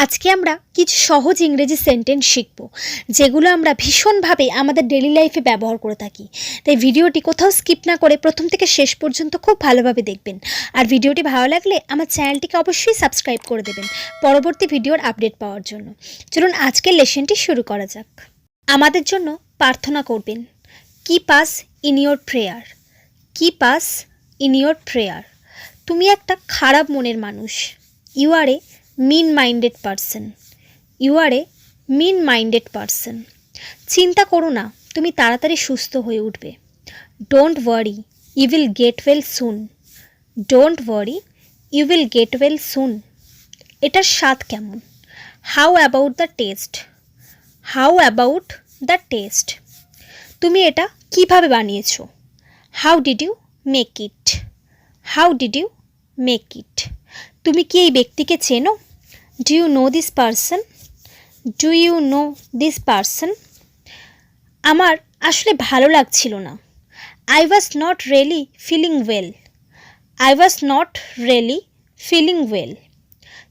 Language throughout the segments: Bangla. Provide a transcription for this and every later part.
আজকে আমরা কিছু সহজ ইংরেজি সেন্টেন্স শিখব যেগুলো আমরা ভীষণভাবে আমাদের ডেইলি লাইফে ব্যবহার করে থাকি। তাই ভিডিওটি কোথাও স্কিপ না করে প্রথম থেকে শেষ পর্যন্ত খুব ভালোভাবে দেখবেন। আর ভিডিওটি ভালো লাগলে আমার চ্যানেলটিকে অবশ্যই সাবস্ক্রাইব করে দেবেন পরবর্তী ভিডিওর আপডেট পাওয়ার জন্য। চলুন আজকের লেসনটি শুরু করা যাক। আমাদের জন্য প্রার্থনা করবেন। Keep us in your prayer. Keep us in your prayer. তুমি একটা খারাপ মনের মানুষ। You are a mean minded person. You are a mean minded person. চিন্তা করো না, তুমি তাড়াতাড়ি সুস্থ হয়ে উঠবে। Don't worry, you will get well soon. Don't worry, you will get well soon. এটার স্বাদ কেমন? How about the taste? How about the taste? তুমি এটা কিভাবে বানিয়েছো? How did you make it? How did you make it? তুমি কি এই ব্যক্তিকে চেনো? Do you know this person? Do you know this person? আমার আসলে ভালো লাগছিল না। I was not really feeling well. I was not really feeling well.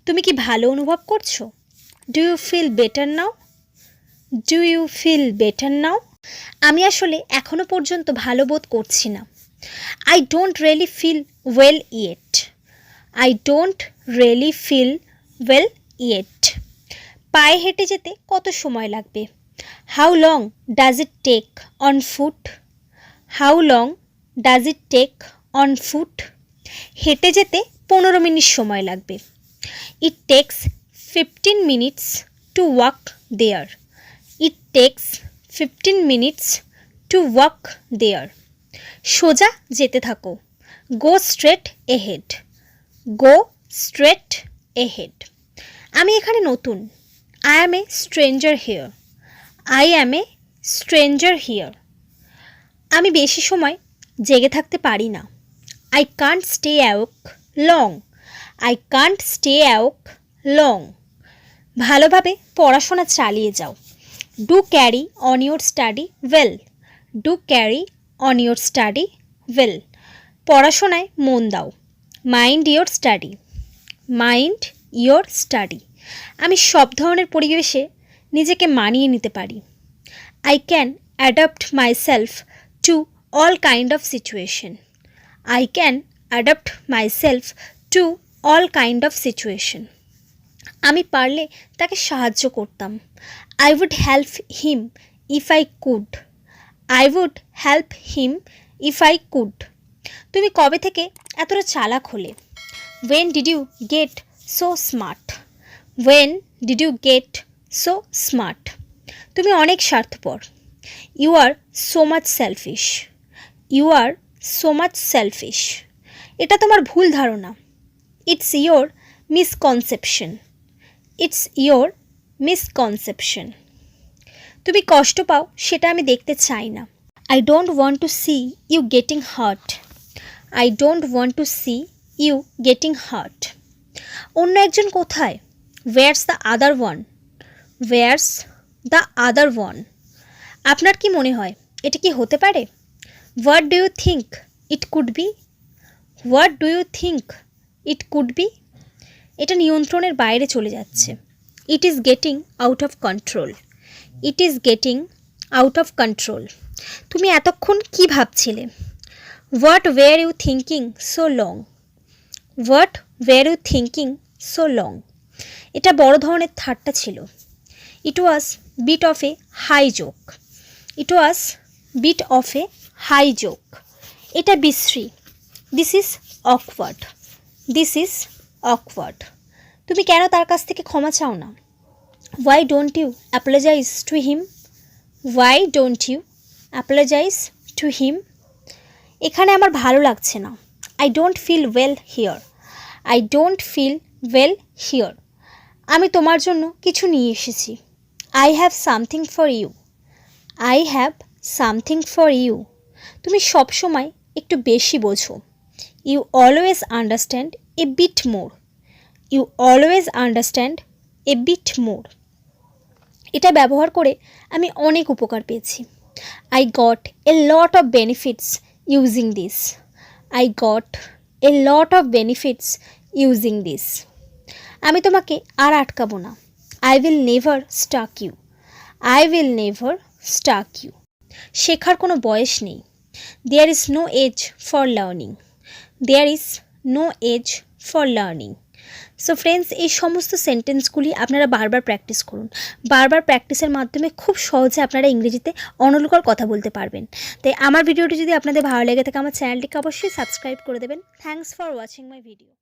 তুমি কি ভালো অনুভব করছো? Do you feel better now? Do you feel better now? আমি আসলে এখনও পর্যন্ত ভালো বোধ করছি না। I don't really feel well yet. I don't really feel well yet. পায়ে হেঁটে যেতে কত সময় লাগবে? How long does it take on foot? How long does it take on foot? হেঁটে যেতে 15 মিনিট সময় লাগবে। It takes 15 minutes to walk there. It takes 15 minutes to walk there. সোজা যেতে থাকো। Go straight ahead. Go straight ahead. আমি এখানে নতুন। I am a stranger here. I am a stranger here. আমি বেশি সময় জেগে থাকতে পারি না। I can't stay awake long. I can't stay awake long. ভালোভাবে পড়াশোনা চালিয়ে যাও। Do carry on your study well. Do carry on your study well. পড়াশোনায় মন দাও। Mind your study. Mind your study. আমি সব ধরনের পরিবেশে নিজেকে মানিয়ে নিতে পারি। I can adapt myself to all kind of situation. I can adapt myself to all kind of situation. আমি পারলে তাকে সাহায্য করতাম। I would help him if I could. I would help him if I could. তুমি কবে থেকে এতটা চালাক হলে? When did you get so smart? When did you get so smart? তুমি অনেক স্বার্থপর। You are so much selfish. You are so much selfish. এটা তোমার ভুল ধারণা। It's your misconception. It's your misconception. তুমি কষ্ট পাও সেটা আমি দেখতে চাই না। I don't want to see you getting hurt. I don't want to see you getting hurt. অন্য একজন কোথায়? Where's the other one? Where's the other one? আপনার কি মনে হয় এটা কি হতে পারে? What do you think it could be? What do you think it could be? এটা নিয়ন্ত্রণের বাইরে চলে যাচ্ছে। It is getting out of control. It is getting out of control. তুমি এতক্ষণ কি ভাবছিলে? What were you thinking so long? What were you thinking so long? এটা বড় ধরনের ঠাট্টা ছিল। It was bit of a high joke. It was bit of a high joke. এটা বিশ্রী। This is awkward. This is awkward. তুমি কেন তার কাছ থেকে ক্ষমা চাও না? Why don't you apologize to him? Why don't you apologize to him? এখানে আমার ভালো লাগছে না। I don't feel well here. I don't feel well here. আমি তোমার জন্য কিছু নিয়ে এসেছি। I have something for you. I have something for you. তুমি সব সময় একটু বেশি বোঝো। You always understand a bit more. You always understand a bit more. এটা ব্যবহার করে আমি অনেক উপকার পেয়েছি। I got a lot of benefits using this. I got a lot of benefits using this. আমি তোমাকে আর আটকাবো না। I will never stuck you. I will never stuck you. শেখার কোনো বয়স নেই। There is no age for learning. There is no age for learning. So friends, এই সমস্ত সেন্টেন্সগুলি আপনারা বারবার প্র্যাকটিস করুন। বারবার প্র্যাকটিসের মাধ্যমে খুব সহজে আপনারা ইংরেজিতে অনর্গল কথা বলতে পারবেন। তাই আমার ভিডিওটি যদি আপনাদের ভালো লেগে থাকে আমার চ্যানেলটিকে অবশ্যই সাবস্ক্রাইব করে দেবেন। Thanks for watching my video.